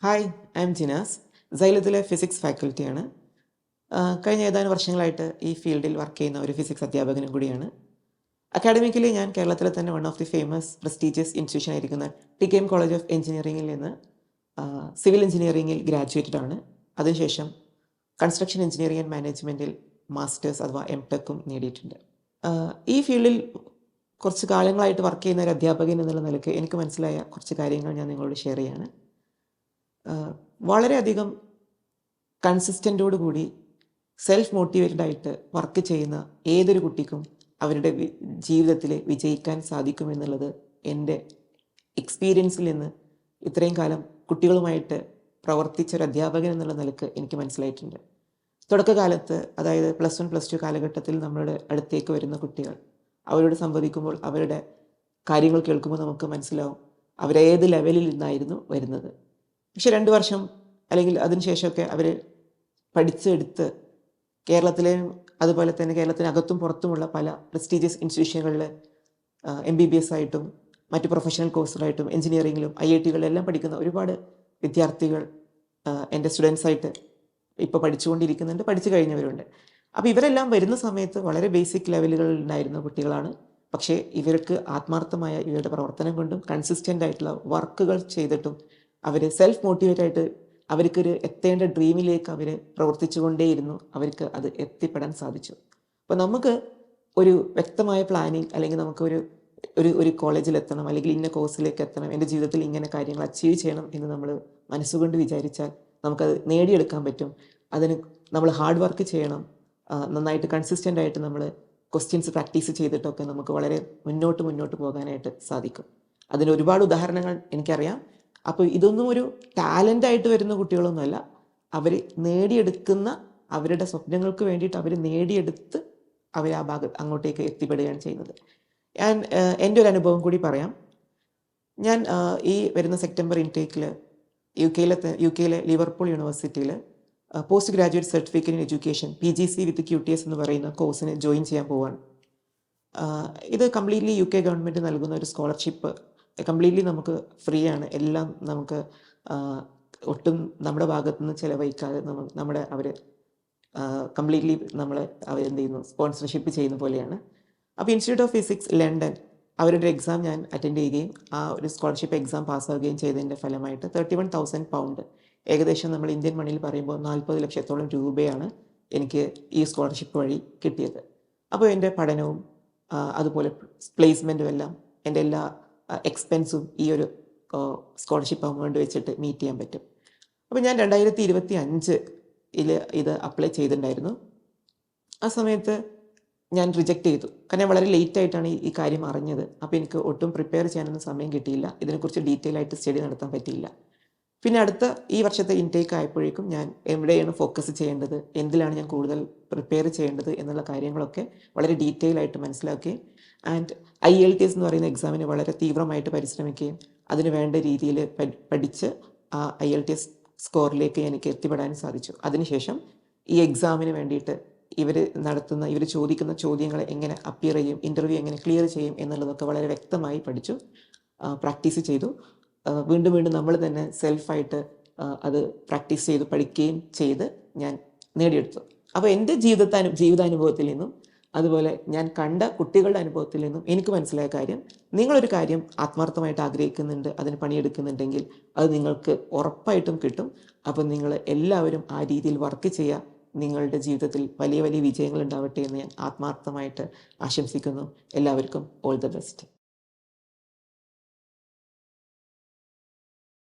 Hi, I am Jinas. സൈലത്തിലെ physics ഫാക്കൽറ്റിയാണ്. കഴിഞ്ഞ ഏതാനും വർഷങ്ങളായിട്ട് ഈ ഫീൽഡിൽ വർക്ക് ചെയ്യുന്ന ഒരു ഫിസിക്സ് അധ്യാപകനും കൂടിയാണ്. അക്കാഡമിക്കലി ഞാൻ കേരളത്തിലെ തന്നെ one of the famous prestigious institution ആയിരിക്കുന്ന ടികെഎം കോളേജ് ഓഫ് എഞ്ചിനീയറിംഗിൽ നിന്ന് സിവിൽ എഞ്ചിനീയറിംഗിൽ ഗ്രാജുവേറ്റഡ് ആണ്. അതിനുശേഷം കൺസ്ട്രക്ഷൻ എഞ്ചിനീയറിംഗ് ആൻഡ് മാനേജ്മെൻറ്റിൽ മാസ്റ്റേഴ്സ് അഥവാ എംടെക്കും നേടിയിട്ടുണ്ട്. ഈ ഫീൽഡിൽ കുറച്ച് കാലങ്ങളായിട്ട് വർക്ക് ചെയ്യുന്ന ഒരു അധ്യാപകൻ എന്നുള്ള നിലയ്ക്ക് എനിക്ക് മനസ്സിലായ കുറച്ച് കാര്യങ്ങൾ ഞാൻ നിങ്ങളോട് ഷെയർ ചെയ്യാണ്. വളരെയധികം കൺസിസ്റ്റൻറ്റോടു കൂടി സെൽഫ് മോട്ടിവേറ്റഡ് ആയിട്ട് വർക്ക് ചെയ്യുന്ന ഏതൊരു കുട്ടിക്കും അവരുടെ ജീവിതത്തിൽ വിജയിക്കാൻ സാധിക്കുമെന്നുള്ളത് എൻ്റെ എക്സ്പീരിയൻസിൽ നിന്ന് ഇത്രയും കാലം കുട്ടികളുമായിട്ട് പ്രവർത്തിച്ച ഒരു അധ്യാപകൻ എന്നുള്ള നിലക്ക് എനിക്ക് മനസ്സിലായിട്ടുണ്ട്. തുടക്കകാലത്ത്, അതായത് +1 +2 കാലഘട്ടത്തിൽ നമ്മുടെ അടുത്തേക്ക് വരുന്ന കുട്ടികൾ, അവരോട് സംവദിക്കുമ്പോൾ അവരുടെ കാര്യങ്ങൾ കേൾക്കുമ്പോൾ നമുക്ക് മനസ്സിലാവും അവരേത് ലെവലിൽ നിന്നായിരുന്നു വരുന്നത്. പക്ഷെ 2 വർഷം അല്ലെങ്കിൽ അതിനുശേഷമൊക്കെ അവർ പഠിച്ചെടുത്ത് കേരളത്തിലെയും അതുപോലെ തന്നെ കേരളത്തിനകത്തും പുറത്തുമുള്ള പല പ്രസ്റ്റീജിയസ് ഇൻസ്റ്റിറ്റ്യൂഷനുകളിൽ MBBS ആയിട്ടും മറ്റ് പ്രൊഫഷണൽ കോഴ്സുകളായിട്ടും എഞ്ചിനീയറിങ്ങിലും IIT-കളിലെല്ലാം പഠിക്കുന്ന ഒരുപാട് വിദ്യാർത്ഥികൾ എൻ്റെ സ്റ്റുഡൻസായിട്ട് ഇപ്പോൾ പഠിച്ചുകൊണ്ടിരിക്കുന്നുണ്ട്, പഠിച്ചു കഴിഞ്ഞവരുണ്ട്. അപ്പോൾ ഇവരെല്ലാം വരുന്ന സമയത്ത് വളരെ ബേസിക് ലെവലുകളിൽ ഉണ്ടായിരുന്ന കുട്ടികളാണ്. പക്ഷേ ഇവർക്ക് ആത്മാർത്ഥമായ ഇവരുടെ പ്രവർത്തനം കൊണ്ടും കൺസിസ്റ്റൻ്റ് ആയിട്ടുള്ള വർക്കുകൾ ചെയ്തിട്ടും അവർ സെൽഫ് മോട്ടിവേറ്റ് ആയിട്ട് അവർക്കൊരു എത്തേണ്ട ഡ്രീമിലേക്ക് അവർ പ്രവർത്തിച്ചുകൊണ്ടേയിരുന്നു. അവർക്ക് അത് എത്തിപ്പെടാൻ സാധിച്ചു. അപ്പോൾ നമുക്ക് ഒരു വ്യക്തമായ പ്ലാനിങ്, അല്ലെങ്കിൽ നമുക്കൊരു ഒരു കോളേജിൽ എത്തണം, അല്ലെങ്കിൽ ഇന്ന കോഴ്സിലേക്ക് എത്തണം, എൻ്റെ ജീവിതത്തിൽ ഇങ്ങനെ കാര്യങ്ങൾ അച്ചീവ് ചെയ്യണം എന്ന് നമ്മൾ മനസ്സുകൊണ്ട് വിചാരിച്ചാൽ നമുക്കത് നേടിയെടുക്കാൻ പറ്റും. അതിന് നമ്മൾ ഹാർഡ് വർക്ക് ചെയ്യണം. നന്നായിട്ട് കൺസിസ്റ്റൻ്റ് ആയിട്ട് നമ്മൾ ക്വസ്റ്റ്യൻസ് പ്രാക്ടീസ് ചെയ്തിട്ടൊക്കെ നമുക്ക് വളരെ മുന്നോട്ട് പോകാനായിട്ട് സാധിക്കും. അതിന് ഒരുപാട് ഉദാഹരണങ്ങൾ എനിക്കറിയാം. അപ്പോൾ ഇതൊന്നും ഒരു ടാലൻ്റായിട്ട് വരുന്ന കുട്ടികളൊന്നുമല്ല. അവർ നേടിയെടുക്കുന്ന അവരുടെ സ്വപ്നങ്ങൾക്ക് വേണ്ടിയിട്ട് അവർ നേടിയെടുത്ത് അവർ ആ ഭാഗത്ത് അങ്ങോട്ടേക്ക് എത്തിപ്പെടുകയാണ് ചെയ്യുന്നത്. ഞാൻ എൻ്റെ ഒരു അനുഭവം കൂടി പറയാം. ഞാൻ ഈ വരുന്ന സെപ്റ്റംബർ ഇൻടേക്കിൽ യു കെയിലെ ലിവർപൂൾ യൂണിവേഴ്സിറ്റിയിൽ post graduate certificate in education PGC with QTS എന്ന് പറയുന്ന കോഴ്സിന് ജോയിൻ ചെയ്യാൻ പോവാണ്. ഇത് കംപ്ലീറ്റ്ലി UK ഗവൺമെൻറ് നൽകുന്ന ഒരു സ്കോളർഷിപ്പ്. കംപ്ലീറ്റ്ലി നമുക്ക് ഫ്രീ ആണ്. എല്ലാം നമുക്ക് ഒട്ടും നമ്മുടെ ഭാഗത്തുനിന്ന് ചിലവഴിക്കാതെ നമ്മുടെ അവർ കംപ്ലീറ്റ്ലി അവർ എന്ത് ചെയ്യുന്നു, സ്പോൺസർഷിപ്പ് ചെയ്യുന്ന പോലെയാണ്. അപ്പോൾ ഇൻസ്റ്റിറ്റ്യൂട്ട് ഓഫ് ഫിസിക്സ് ലണ്ടൻ അവരുടെ എക്സാം ഞാൻ അറ്റൻഡ് ചെയ്യുകയും ആ ഒരു സ്കോളർഷിപ്പ് എക്സാം പാസ്സാവുകയും ചെയ്തതിൻ്റെ ഫലമായിട്ട് 31,000 പൗണ്ട്, ഏകദേശം നമ്മൾ ഇന്ത്യൻ മണിയിൽ പറയുമ്പോൾ 40 ലക്ഷത്തോളം രൂപയാണ് എനിക്ക് ഈ സ്കോളർഷിപ്പ് വഴി കിട്ടിയത്. അപ്പോൾ എൻ്റെ പഠനവും അതുപോലെ പ്ലേസ്മെൻറ്റും എല്ലാം എൻ്റെ എല്ലാ എക്സ്പെൻസും ഈ ഒരു സ്കോളർഷിപ്പ് അമൗണ്ട് വെച്ചിട്ട് മീറ്റ് ചെയ്യാൻ പറ്റും. അപ്പോൾ ഞാൻ 2025 ഇത് അപ്ലൈ ചെയ്തിട്ടുണ്ടായിരുന്നു. ആ സമയത്ത് ഞാൻ റിജക്റ്റ് ചെയ്തു. കാരണം വളരെ ലേറ്റായിട്ടാണ് ഈ കാര്യം അറിഞ്ഞത്. അപ്പോൾ എനിക്ക് ഒട്ടും പ്രിപ്പയർ ചെയ്യാനൊന്നും സമയം കിട്ടിയില്ല. ഇതിനെക്കുറിച്ച് ഡീറ്റെയിൽ ആയിട്ട് സ്റ്റഡി നടത്താൻ പറ്റിയില്ല. പിന്നെ അടുത്ത ഈ വർഷത്തെ ഇൻടേക്ക് ആയപ്പോഴേക്കും ഞാൻ എവിടെയാണ് ഫോക്കസ് ചെയ്യേണ്ടത്, എന്തിലാണ് ഞാൻ കൂടുതൽ പ്രിപ്പയർ ചെയ്യേണ്ടത് എന്നുള്ള കാര്യങ്ങളൊക്കെ വളരെ ഡീറ്റെയിൽ ആയിട്ട് മനസ്സിലാക്കുകയും ആൻഡ് IELTS എന്ന് പറയുന്ന എക്സാമിന് വളരെ തീവ്രമായിട്ട് പരിശ്രമിക്കുകയും അതിന് വേണ്ട രീതിയിൽ പഠിച്ച് ആ IELTS സ്കോറിലേക്ക് എനിക്ക് എത്തിപ്പെടാൻ സാധിച്ചു. അതിനുശേഷം ഈ എക്സാമിന് വേണ്ടിയിട്ട് ഇവർ ചോദിക്കുന്ന ചോദ്യങ്ങൾ എങ്ങനെ അപ്പിയർ ചെയ്യും, ഇൻ്റർവ്യൂ എങ്ങനെ ക്ലിയർ ചെയ്യും എന്നുള്ളതൊക്കെ വളരെ വ്യക്തമായി പഠിച്ചു, പ്രാക്ടീസ് ചെയ്തു. വീണ്ടും നമ്മൾ തന്നെ സെൽഫായിട്ട് അത് പ്രാക്ടീസ് ചെയ്ത് പഠിക്കുകയും ചെയ്ത് ഞാൻ നേടിയെടുത്തു. അപ്പോൾ എൻ്റെ ജീവിതാനുഭവത്തിൽ നിന്നും അതുപോലെ ഞാൻ കണ്ട കുട്ടികളുടെ അനുഭവത്തിൽ നിന്നും എനിക്ക് മനസ്സിലായ കാര്യം, നിങ്ങളൊരു കാര്യം ആത്മാർത്ഥമായിട്ട് ആഗ്രഹിക്കുന്നുണ്ട്, അതിന് പണിയെടുക്കുന്നുണ്ടെങ്കിൽ അത് നിങ്ങൾക്ക് ഉറപ്പായിട്ടും കിട്ടും. അപ്പം നിങ്ങൾ എല്ലാവരും ആ രീതിയിൽ വർക്ക് ചെയ്യുക. നിങ്ങളുടെ ജീവിതത്തിൽ വലിയ വലിയ വിജയങ്ങൾ ഉണ്ടാവട്ടെ എന്ന് ഞാൻ ആത്മാർത്ഥമായിട്ട് ആശംസിക്കുന്നു. എല്ലാവർക്കും ഓൾ ദ ബെസ്റ്റ്.